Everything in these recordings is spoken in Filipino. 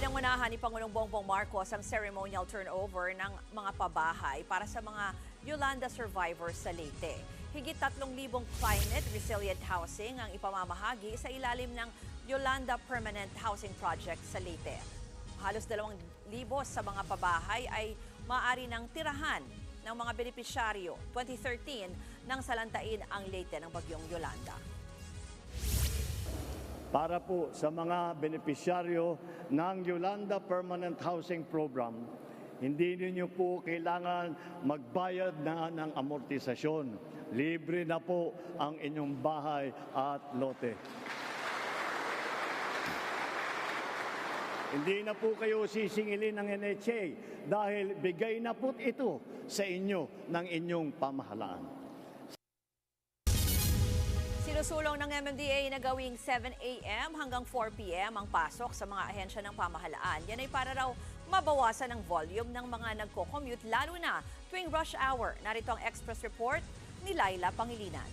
Pinangunahan ni Pangulong Bongbong Marcos ang ceremonial turnover ng mga pabahay para sa mga Yolanda survivors sa Leyte. Higit 3,000 climate resilient housing ang ipamamahagi sa ilalim ng Yolanda Permanent Housing Project sa Leyte. Halos 2,000 sa mga pabahay ay maaari ng tirahan ng mga benepisyaryo. 2013 nang salantain ang Leyte ng bagyong Yolanda. Para po sa mga benepisyaryo ng Yolanda Permanent Housing Program, hindi ninyo po kailangan magbayad na ng amortisasyon. Libre na po ang inyong bahay at lote. Hindi na po kayo sisingilin ng NHA dahil bigay na po ito sa inyo ng inyong pamahalaan. Sinusulong ng MMDA na gawing 7 a.m. hanggang 4 p.m. ang pasok sa mga ahensya ng pamahalaan. Yan ay para raw mabawasan ang volume ng mga nagko-commute lalo na tuwing rush hour. Narito ang Express Report ni Laila Pangilinan.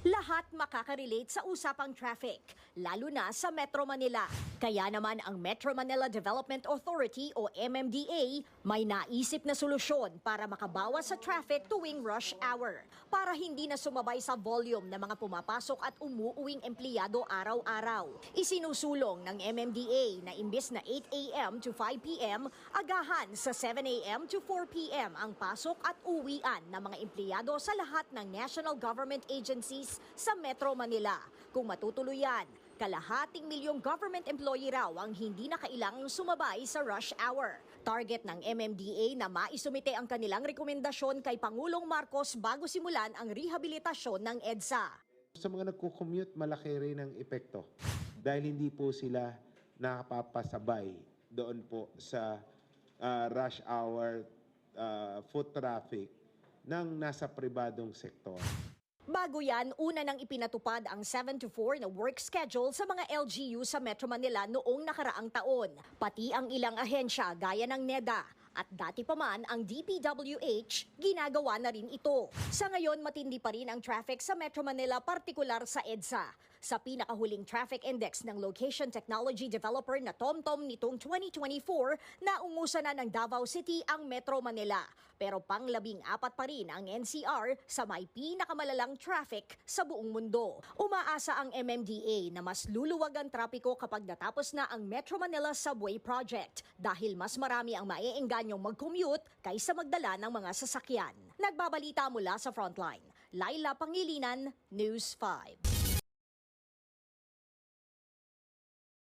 Lahat makaka-relate sa usapang traffic, lalo na sa Metro Manila. Kaya naman ang Metro Manila Development Authority o MMDA may naisip na solusyon para makabawas sa traffic tuwing rush hour. Para hindi na sumabay sa volume ng mga pumapasok at umuuwing empleyado araw-araw. Isinusulong ng MMDA na imbes na 8 a.m. to 5 p.m., agahan sa 7 a.m. to 4 p.m. ang pasok at uwian ng mga empleyado sa lahat ng national government agencies sa Metro Manila. Kung matutuloy yan, 250,000 government employee raw ang hindi na kailangang sumabay sa rush hour. Target ng MMDA na maisumite ang kanilang rekomendasyon kay Pangulong Marcos bago simulan ang rehabilitasyon ng EDSA. Sa mga nagko-commute, malaki rin ang epekto dahil hindi po sila nakapapasabay doon po sa rush hour foot traffic ng nasa pribadong sektor. Bago yan, una nang ipinatupad ang 7 to 4 na work schedule sa mga LGU sa Metro Manila noong nakaraang taon. Pati ang ilang ahensya gaya ng NEDA at dati pa man ang DPWH, ginagawa na rin ito. Sa ngayon, matindi pa rin ang traffic sa Metro Manila, partikular sa EDSA. Sa pinakahuling traffic index ng location technology developer na TomTom nitong 2024, naungusan na ng Davao City ang Metro Manila. Pero pang-14 pa rin ang NCR sa may pinakamalalang traffic sa buong mundo. Umaasa ang MMDA na mas luluwag ang trapiko kapag natapos na ang Metro Manila Subway Project dahil mas marami ang maeenganyong mag-commute kaysa magdala ng mga sasakyan. Nagbabalita mula sa Frontline, Laila Pangilinan, News 5.